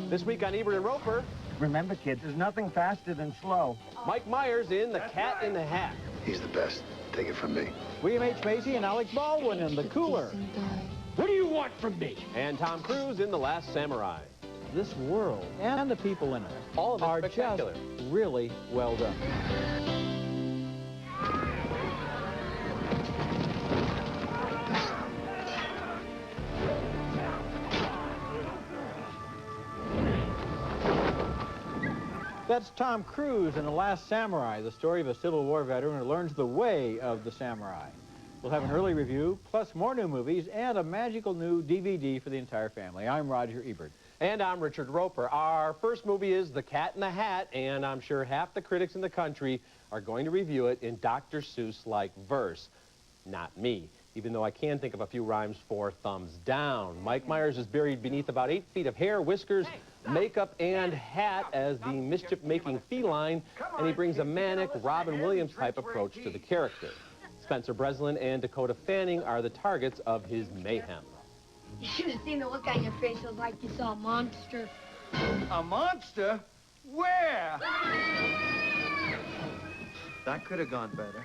This week on Ebert and Roeper, Remember, kids, there's nothing faster than slow. Mike Myers in The Cat in the Hat. He's the best. Take it from me. William H. Macy and Alec Baldwin in The Cooler. What do you want from me? And Tom Cruise in The Last Samurai. This world and the people in it All of it are spectacular. just really well done. That's Tom Cruise in The Last Samurai, the story of a Civil War veteran who learns the way of the samurai. We'll have an early review, plus more new movies, and a magical new DVD for the entire family. I'm Roger Ebert. And I'm Richard Roeper. Our first movie is The Cat in the Hat, and I'm sure half the critics in the country are going to review it in Dr. Seuss-like verse. Not me, even though I can think of a few rhymes for thumbs down. Mike Myers is buried beneath about 8 feet of hair, whiskers, makeup, and hat as the mischief-making feline, and he brings a manic Robin Williams-type approach to the character. Spencer Breslin and Dakota Fanning are the targets of his mayhem. You should have seen the look on your face. It was like you saw a monster. A monster? Where? That could have gone better.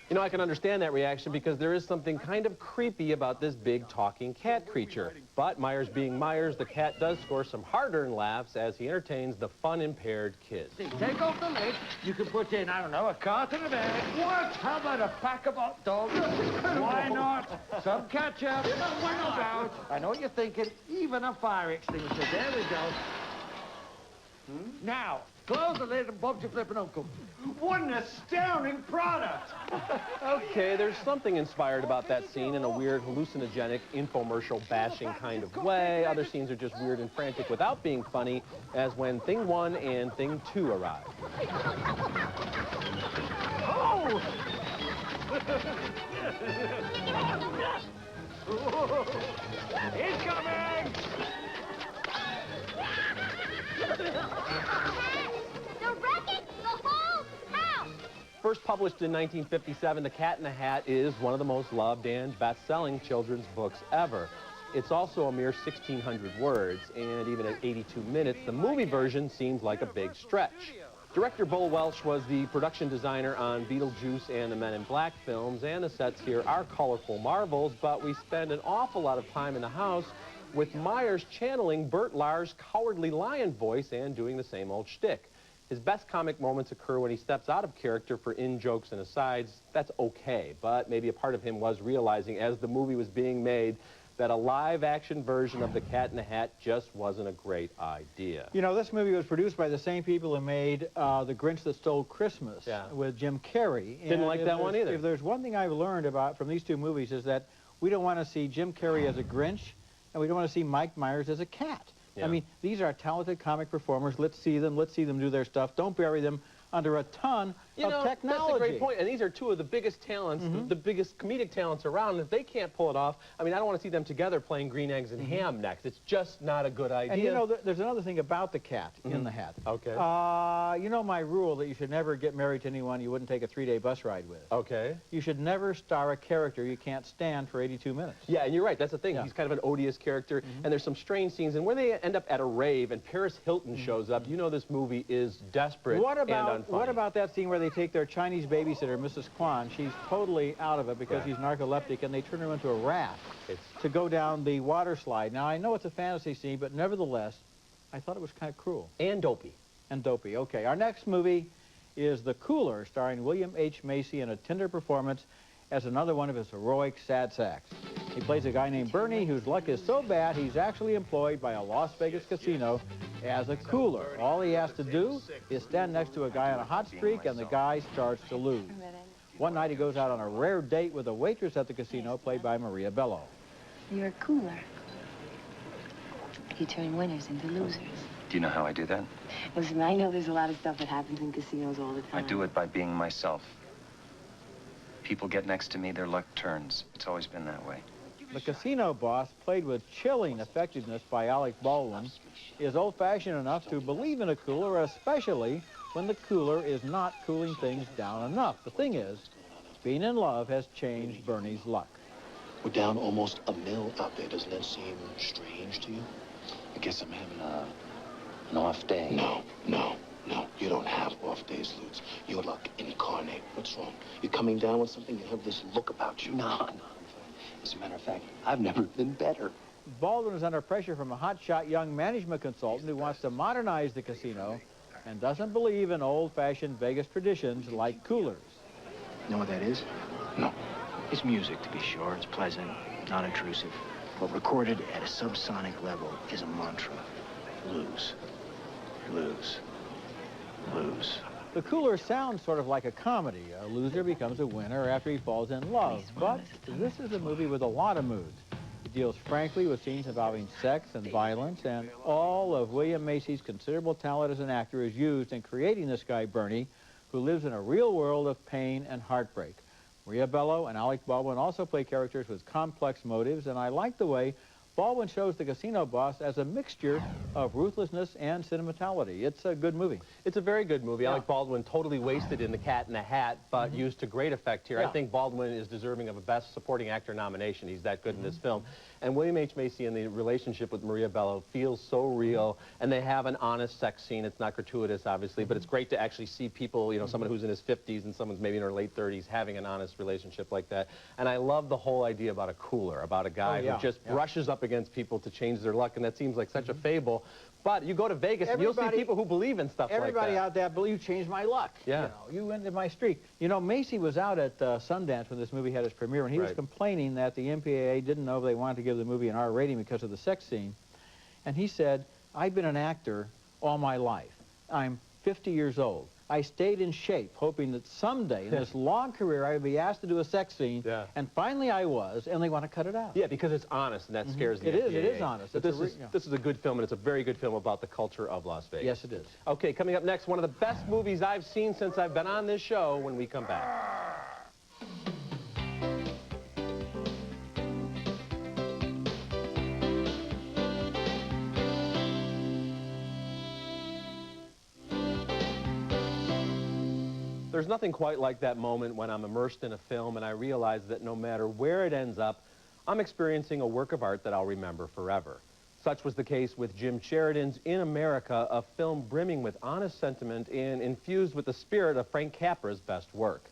You know, I can understand that reaction because there is something kind of creepy about this big talking cat creature. But Myers being Myers, the cat does score some hard-earned laughs as he entertains the fun-impaired kids. Take off the lid. You can put in, I don't know, a carton of eggs. What? How about a pack of hot dogs? Why not? Some ketchup. Why not? I know what you're thinking. Even a fire extinguisher. There we go. Now, close the lid and Bob's your flippin' uncle. What an astounding product! Okay, there's something inspired about that scene in a weird, hallucinogenic, infomercial bashing kind of way. Other scenes are just weird and frantic without being funny, as when Thing 1 and Thing 2 arrive. Oh! He's coming! First published in 1957, The Cat in the Hat is one of the most loved and best-selling children's books ever. It's also a mere 1,600 words, and even at 82 minutes, the movie version seems like a big stretch. Director Bull Welch was the production designer on Beetlejuice and the Men in Black films, and the sets here are colorful marvels, but we spend an awful lot of time in the house with Myers channeling Bert Lahr's cowardly lion voice and doing the same old shtick. His best comic moments occur when he steps out of character for in-jokes and asides. That's okay, but maybe a part of him was realizing as the movie was being made that a live-action version of The Cat in the Hat just wasn't a great idea. You know, this movie was produced by the same people who made The Grinch That Stole Christmas with Jim Carrey. Didn't like that one either. If there's one thing I've learned from these two movies is that we don't want to see Jim Carrey as a Grinch, and we don't want to see Mike Myers as a cat. Yeah. I mean, these are talented comic performers. Let's see them do their stuff. Don't bury them under a ton of technology. That's a great point. And these are two of the biggest talents, the biggest comedic talents around. If they can't pull it off, I mean, I don't want to see them together playing Green Eggs and Ham next. It's just not a good idea. And you know, there's another thing about the cat in the hat. Okay. You know my rule that you should never get married to anyone you wouldn't take a 3-day bus ride with. Okay. You should never star a character you can't stand for 82 minutes. Yeah, and you're right. That's the thing. Yeah. He's kind of an odious character, and there's some strange scenes. And when they end up at a rave and Paris Hilton shows up, you know this movie is desperate and unfunny. What about that scene where they take their Chinese babysitter, Mrs. Kwan? She's totally out of it because she's narcoleptic, and they turn her into a raft to go down the water slide. Now, I know it's a fantasy scene, but nevertheless, I thought it was kind of cruel. And dopey. And dopey. Okay, our next movie is The Cooler, starring William H. Macy in a tender performance as another one of his heroic sad sacks. He plays a guy named Bernie whose luck is so bad he's actually employed by a Las Vegas casino as a cooler. All he has to do is stand next to a guy on a hot streak, and the guy starts to lose. One night he goes out on a rare date with a waitress at the casino, played by Maria Bello. You're a cooler. You turn winners into losers. Do you know how I do that? Listen, I know there's a lot of stuff that happens in casinos all the time. I do it by being myself. People get next to me, their luck turns. It's always been that way. The casino boss, played with chilling effectiveness by Alec Baldwin, is old-fashioned enough to believe in a cooler, especially when the cooler is not cooling things down enough. The thing is, being in love has changed Bernie's luck. We're down almost $1 million out there. Doesn't that seem strange to you? I guess I'm having a An off day? No. You don't have off days, Lutz. You're luck incarnate. What's wrong? You're coming down with something? You have this look about you. No, I'm fine. As a matter of fact, I've never been better. Baldwin is under pressure from a hotshot young management consultant who wants to modernize the casino and doesn't believe in old-fashioned Vegas traditions like coolers. You know what that is? No. It's music, to be sure. It's pleasant, not intrusive. But recorded at a subsonic level is a mantra. Lose. Lose. Lose. The cooler sounds sort of like a comedy. A loser becomes a winner after he falls in love. But this is a movie with a lot of moods. It deals frankly with scenes involving sex and violence, and all of William Macy's considerable talent as an actor is used in creating this guy, Bernie, who lives in a real world of pain and heartbreak. Maria Bello and Alec Baldwin also play characters with complex motives, and I like the way Baldwin shows the casino boss as a mixture of ruthlessness and sentimentality. It's a good movie. It's a very good movie. Yeah. Alec Baldwin totally wasted in The Cat in the Hat, but used to great effect here. Yeah. I think Baldwin is deserving of a Best Supporting Actor nomination. He's that good in this film. And William H. Macy and the relationship with Maria Bello feels so real, and they have an honest sex scene. It's not gratuitous, obviously, but it's great to actually see people, you know, someone who's in his 50s and someone's maybe in her late 30s having an honest relationship like that. And I love the whole idea about a cooler, about a guy who just brushes up against people to change their luck, and that seems like such a fable. But you go to Vegas and you'll see people who believe in stuff like that. Everybody out there believes you changed my luck. Yeah. You know, you ended my streak. You know, Macy was out at Sundance when this movie had its premiere, and he was complaining that the MPAA didn't know if they wanted to give the movie an R rating because of the sex scene. And he said, I've been an actor all my life. I'm 50 years old. I stayed in shape, hoping that someday in this long career I would be asked to do a sex scene, and finally I was, and they want to cut it out. Yeah, because it's honest, and that scares the It MPAA. is honest. But this is a good film, and it's a very good film about the culture of Las Vegas. Yes, it is. Okay, coming up next, one of the best movies I've seen since I've been on this show when we come back. There's nothing quite like that moment when I'm immersed in a film and I realize that no matter where it ends up, I'm experiencing a work of art that I'll remember forever. Such was the case with Jim Sheridan's In America, a film brimming with honest sentiment and infused with the spirit of Frank Capra's best work.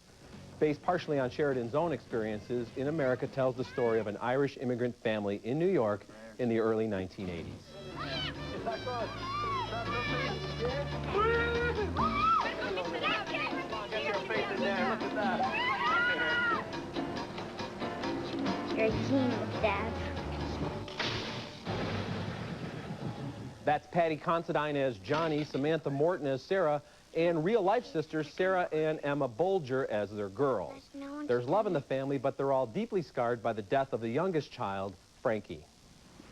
Based partially on Sheridan's own experiences, In America tells the story of an Irish immigrant family in New York in the early 1980s. You're a genius, Dad. That's Patty Considine as Johnny, Samantha Morton as Sarah, and real-life sisters Sarah and Emma Bolger as their girls. There's love in the family, but they're all deeply scarred by the death of the youngest child, Frankie.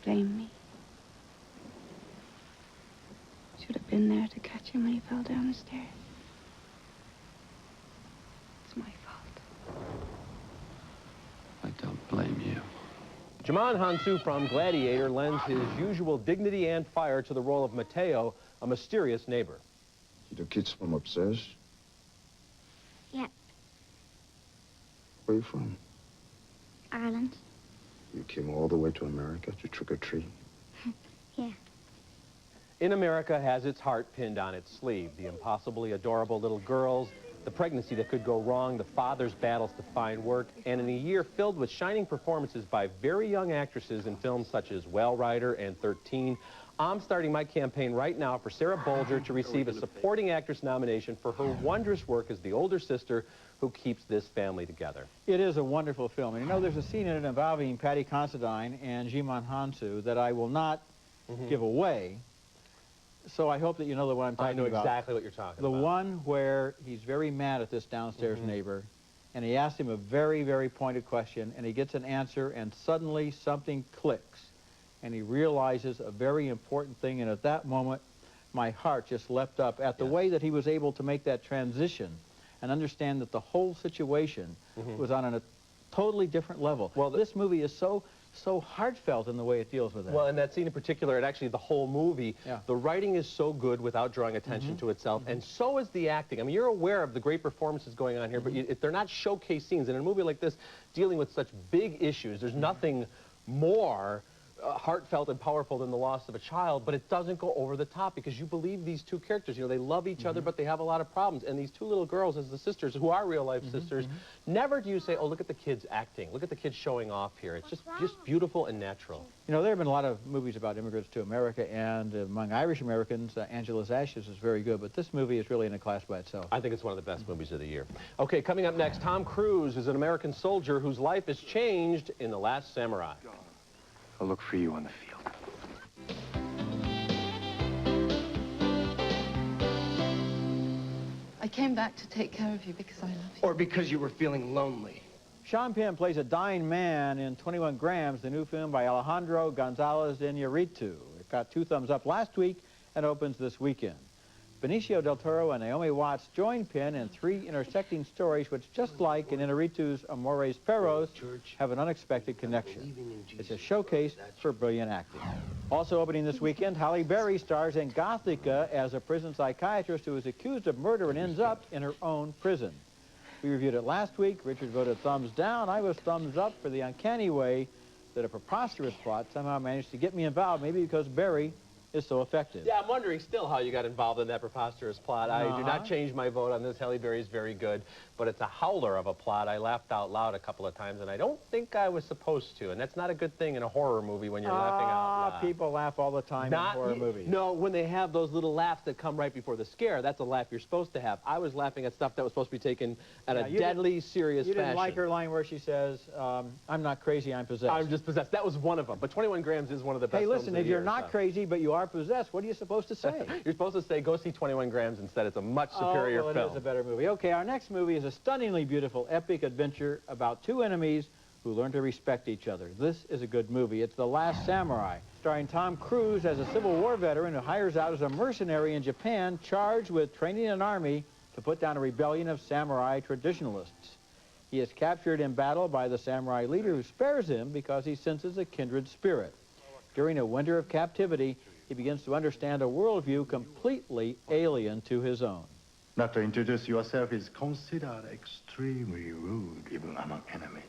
Blame me. Should have been there to catch him when he fell down the stairs. It's my fault. I don't blame you. Djimon Hounsou from Gladiator lends his usual dignity and fire to the role of Mateo, a mysterious neighbor. Did the kids swim upstairs? Yeah, Where are you from? Ireland. You came all the way to America to trick-or-treat? Yeah. In America has its heart pinned on its sleeve. The impossibly adorable little girls, the pregnancy that could go wrong, the father's battles to find work, and in a year filled with shining performances by very young actresses in films such as Whale Rider and 13, I'm starting my campaign right now for Sarah Bolger to receive a supporting actress nomination for her wondrous work as the older sister who keeps this family together. It is a wonderful film. And you know, there's a scene in it involving Patty Considine and Djimon Hounsou that I will not give away. So I hope that you know the one I'm talking about. I know exactly what you're talking about. The one where he's very mad at this downstairs neighbor, and he asks him a very, very pointed question, and he gets an answer, and suddenly something clicks, and he realizes a very important thing, and at that moment, my heart just leapt up at the way that he was able to make that transition and understand that the whole situation was on a totally different level. Well, this movie is so heartfelt in the way it deals with that. Well, and that scene in particular, and actually the whole movie, the writing is so good without drawing attention to itself, and so is the acting. I mean, you're aware of the great performances going on here, but they're not showcase scenes. And in a movie like this, dealing with such big issues, there's nothing more heartfelt and powerful than the loss of a child, but it doesn't go over the top because you believe these two characters. You know, they love each other, but they have a lot of problems. And these two little girls as the sisters, who are real-life sisters, never do you say, oh, look at the kids acting. Look at the kids showing off here. It's just beautiful and natural. You know, there have been a lot of movies about immigrants to America, and among Irish Americans, Angela's Ashes is very good, but this movie is really in a class by itself. I think it's one of the best movies of the year. Okay, coming up next, Tom Cruise is an American soldier whose life is changed in The Last Samurai. I'll look for you on the field. I came back to take care of you because I love you. Or because you were feeling lonely. Sean Penn plays a dying man in 21 Grams, the new film by Alejandro González Iñárritu. It got 2 thumbs up last week and opens this weekend. Benicio del Toro and Naomi Watts join Penn in 3 intersecting stories which, just like in Iñárritu's Amores Perros, have an unexpected connection. It's a showcase for brilliant acting. Also opening this weekend, Halle Berry stars in Gothika as a prison psychiatrist who is accused of murder and ends up in her own prison. We reviewed it last week. Richard voted thumbs down. I was thumbs up for the uncanny way that a preposterous plot somehow managed to get me involved, maybe because Berry is so effective. Yeah, I'm wondering still how you got involved in that preposterous plot. I do not change my vote on this. Halle Berry is very good, but it's a howler of a plot. I laughed out loud a couple of times, and I don't think I was supposed to, and that's not a good thing in a horror movie when you're laughing out loud. People laugh all the time in horror movies. No, when they have those little laughs that come right before the scare, that's a laugh you're supposed to have. I was laughing at stuff that was supposed to be taken at a deadly serious fashion. You didn't like her line where she says, I'm not crazy, I'm possessed. I'm just possessed. That was one of them, but 21 Grams is one of the best films of the year. Hey, listen, if you're not crazy, but you are possessed, what are you supposed to say? You're supposed to say, go see 21 Grams instead. It's a much superior film. It is a better movie. Okay, our next movie is a stunningly beautiful epic adventure about 2 enemies who learn to respect each other. This is a good movie. It's The Last Samurai, starring Tom Cruise as a Civil War veteran who hires out as a mercenary in Japan charged with training an army to put down a rebellion of samurai traditionalists. He is captured in battle by the samurai leader who spares him because he senses a kindred spirit. During a winter of captivity, he begins to understand a worldview completely alien to his own. Not to introduce yourself is considered extremely rude even among enemies.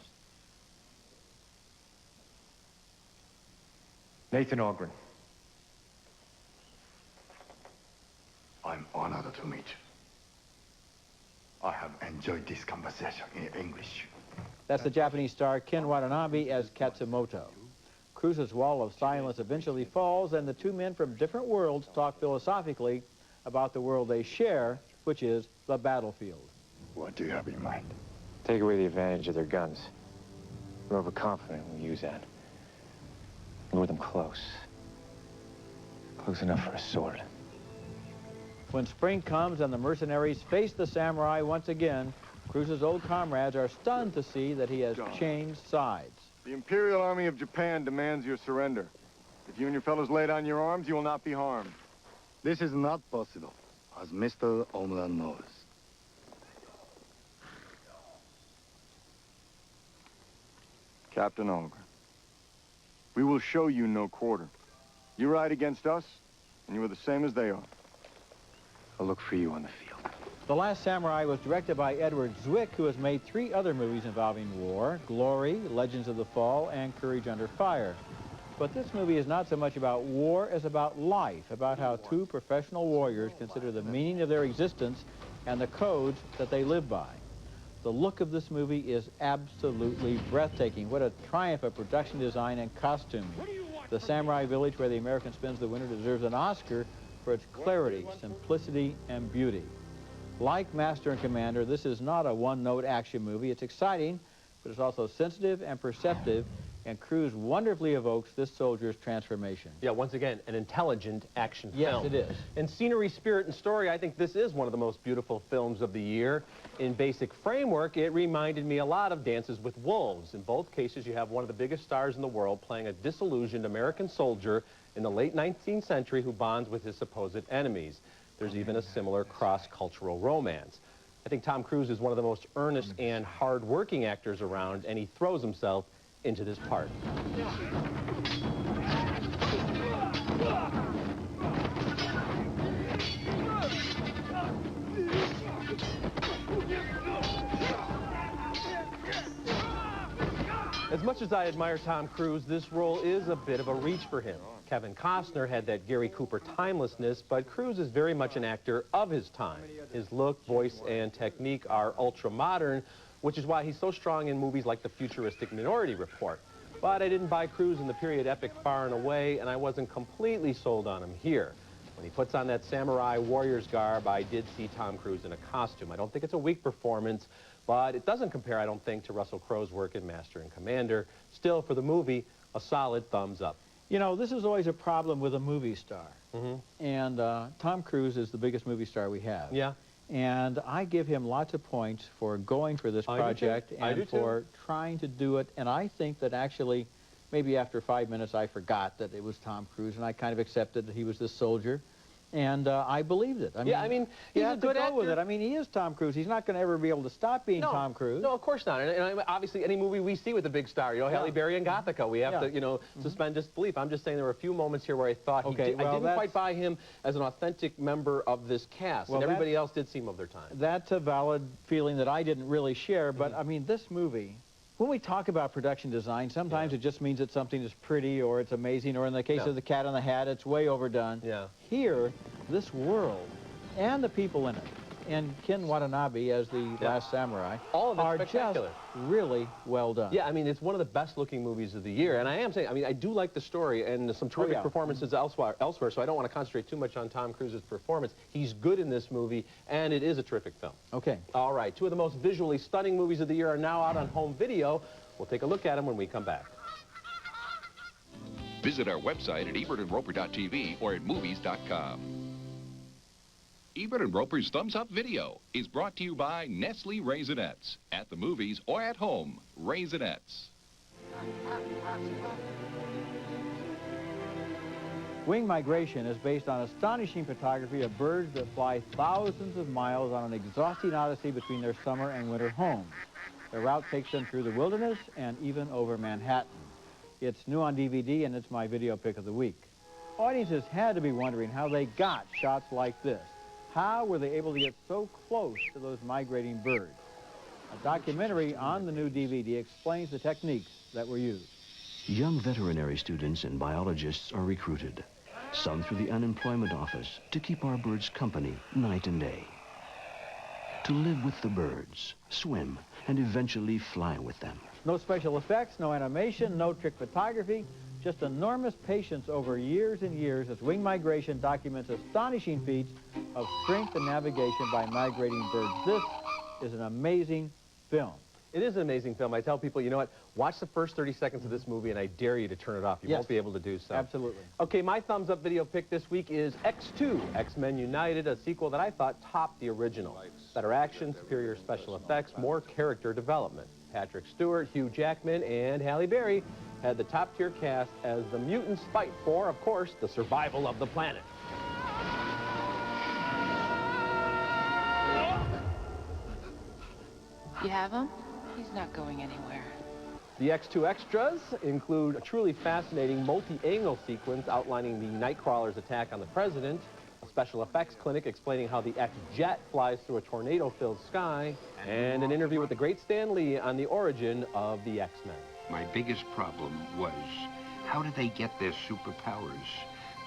Nathan Ogren. I'm honored to meet you. I have enjoyed this conversation in English. That's the Japanese star Ken Watanabe as Katsumoto. Cruise's wall of silence eventually falls, and the 2 men from different worlds talk philosophically about the world they share, which is the battlefield. What do you have in mind? Take away the advantage of their guns. We're overconfident when we use that. Lure them close. Close enough for a sword. When spring comes and the mercenaries face the samurai once again, Cruise's old comrades are stunned to see that he has changed sides. The Imperial Army of Japan demands your surrender. If you and your fellows lay down your arms, you will not be harmed. This is not possible, as Mr. Omura knows. Captain Ogren, we will show you no quarter. You ride against us, and you are the same as they are. I'll look for you on the field. The Last Samurai was directed by Edward Zwick, who has made 3 other movies involving war: Glory, Legends of the Fall, and Courage Under Fire. But this movie is not so much about war as about life, about how 2 professional warriors consider the meaning of their existence and the codes that they live by. The look of this movie is absolutely breathtaking. What a triumph of production design and costuming. The samurai village where the American spends the winter deserves an Oscar for its clarity, simplicity, and beauty. Like Master and Commander, this is not a one-note action movie. It's exciting, but it's also sensitive and perceptive, and Cruise wonderfully evokes this soldier's transformation. Yeah, once again, an intelligent action film. Yes, it is. In scenery, spirit, and story, I think this is one of the most beautiful films of the year. In basic framework, it reminded me a lot of Dances with Wolves. In both cases, you have one of the biggest stars in the world playing a disillusioned American soldier in the late 19th century who bonds with his supposed enemies. There's even a similar cross-cultural romance. I think Tom Cruise is one of the most earnest and hard-working actors around, and he throws himself into this part. As much as I admire Tom Cruise, this role is a bit of a reach for him. Kevin Costner had that Gary Cooper timelessness, but Cruise is very much an actor of his time. His look, voice, and technique are ultra-modern, which is why he's so strong in movies like the futuristic Minority Report. But I didn't buy Cruise in the period epic Far and Away, and I wasn't completely sold on him here. When he puts on that samurai warrior's garb, I did see Tom Cruise in a costume. I don't think it's a weak performance, but it doesn't compare, I don't think, to Russell Crowe's work in Master and Commander. Still, for the movie, a solid thumbs up. You know, this is always a problem with a movie star. And Tom Cruise is the biggest movie star we have. Yeah. And I give him lots of points for going for this project and for trying to do it. And I think that actually, maybe after 5 minutes, I forgot that it was Tom Cruise, and I kind of accepted that he was this soldier. And I believed it. I mean, he's you a have to good go actor. with it. I mean, he is Tom Cruise. He's not going to ever be able to stop being Tom Cruise. No, of course not. And obviously, any movie we see with a big star, you know, Halle Berry and Gothika, we have to, you know, suspend disbelief. I'm just saying there were a few moments here where I thought I didn't quite buy him as an authentic member of this cast, and everybody else did seem of their time. That's a valid feeling that I didn't really share, but I mean, this movie, when we talk about production design, sometimes it just means that something is pretty or it's amazing, or in the case of The Cat in the Hat, it's way overdone. Here, this world and the people in it, and Ken Watanabe as the Last Samurai, all of are just really well done. Yeah, I mean, it's one of the best-looking movies of the year, and I am saying, I mean, I do like the story and some terrific performances elsewhere, so I don't want to concentrate too much on Tom Cruise's performance. He's good in this movie, and it is a terrific film. Okay. All right, two of the most visually stunning movies of the year are now out on home video. We'll take a look at them when we come back. Visit our website at ebertandroper.tv or at movies.com. Ebert and Roper's Thumbs Up Video is brought to you by Nestle Raisinets. At the movies or at home, Raisinets. Wing Migration is based on astonishing photography of birds that fly thousands of miles on an exhausting odyssey between their summer and winter homes. The route takes them through the wilderness and even over Manhattan. It's new on DVD, and it's my video pick of the week. Audiences had to be wondering how they got shots like this. How were they able to get so close to those migrating birds? A documentary on the new DVD explains the techniques that were used. Young veterinary students and biologists are recruited, some through the unemployment office, to keep our birds company night and day. To live with the birds, swim, and eventually fly with them. No special effects, no animation, no trick photography, just enormous patience over years and years as Wing Migration documents astonishing feats of strength and navigation by migrating birds. This is an amazing film. It is an amazing film. I tell people, you know what, watch the first 30 seconds of this movie and I dare you to turn it off. You won't be able to do so. Absolutely. Okay, my thumbs up video pick this week is X2, X-Men United, a sequel that I thought topped the original. Better action, superior special effects, more character development. Patrick Stewart, Hugh Jackman, and Halle Berry had the top-tier cast as the mutants fight for, of course, the survival of the planet. You have him? He's not going anywhere. The X2 extras include a truly fascinating multi-angle sequence outlining the Nightcrawler's attack on the president, a special effects clinic explaining how the X-Jet flies through a tornado-filled sky, and an interview with the great Stan Lee on the origin of the X-Men. My biggest problem was, how do they get their superpowers?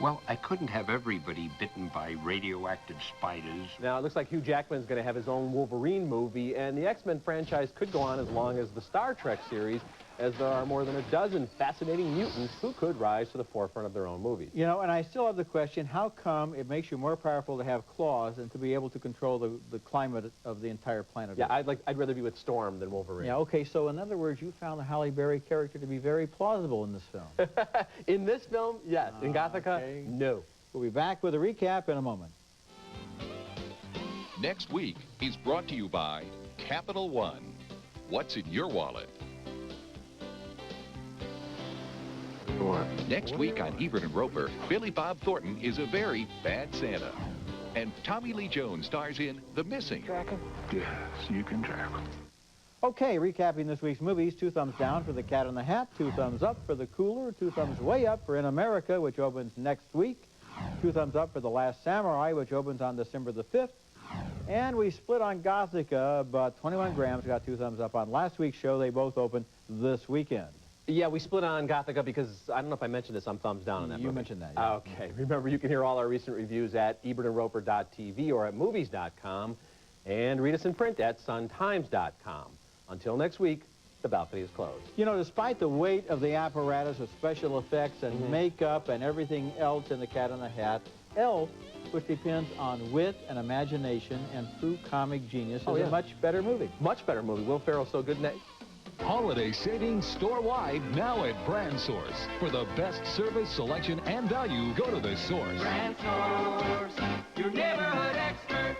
Well, I couldn't have everybody bitten by radioactive spiders. Now, it looks like Hugh Jackman's going to have his own Wolverine movie, and the X-Men franchise could go on as long as the Star Trek series, as there are more than a dozen fascinating mutants who could rise to the forefront of their own movies. You know, and I still have the question, how come it makes you more powerful to have claws and to be able to control the climate of the entire planet? Yeah, I'd rather be with Storm than Wolverine. Yeah, okay, so in other words, you found the Halle Berry character to be very plausible in this film. In this film, yes. In Gothika, no. We'll be back with a recap in a moment. Next week is brought to you by Capital One. What's in your wallet? Next week on Ebert and Roper, Billy Bob Thornton is a very bad Santa. And Tommy Lee Jones stars in The Missing. Yes, you can track them. Okay, recapping this week's movies, 2 thumbs down for The Cat in the Hat, 2 thumbs up for The Cooler, 2 thumbs way up for In America, which opens next week, 2 thumbs up for The Last Samurai, which opens on December the 5th, and we split on Gothika, but 21 Grams got 2 thumbs up on last week's show. They both open this weekend. Yeah, we split on Gothika because, I don't know if I mentioned this, I'm thumbs down on that You movie. mentioned that, yeah. Okay. Remember, you can hear all our recent reviews at ebertandroeper.tv or at movies.com, and read us in print at suntimes.com. Until next week, the balcony is closed. You know, despite the weight of the apparatus of special effects and makeup and everything else in The Cat in the Hat, Elf, which depends on wit and imagination and true comic genius, is a much better movie. Much better movie. Will Ferrell's so good in it. Holiday savings store-wide now at Brand Source. For the best service, selection, and value, go to The Source. Brand Source, your neighborhood expert.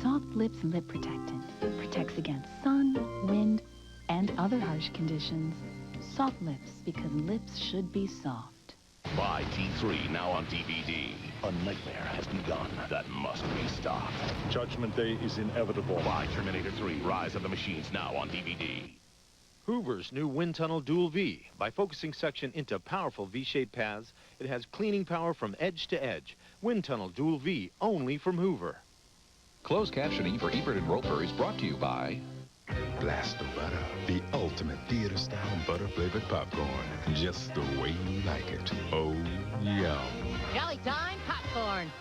Soft Lips Lip Protectant protects against sun, wind, and other harsh conditions. Soft lips, because lips should be soft. Buy T3 now on DVD. A nightmare has begun that must be stopped. Judgment Day is inevitable. Buy Terminator 3 Rise of the Machines now on DVD. Hoover's new Wind Tunnel Dual V. By focusing suction into powerful V-shaped paths, it has cleaning power from edge to edge. Wind Tunnel Dual V, only from Hoover. Closed captioning for Ebert and Roeper is brought to you by Blaster Butter, the ultimate theater-style butter-flavored popcorn. Just the way you like it. Oh, yum. Jolly time popcorn.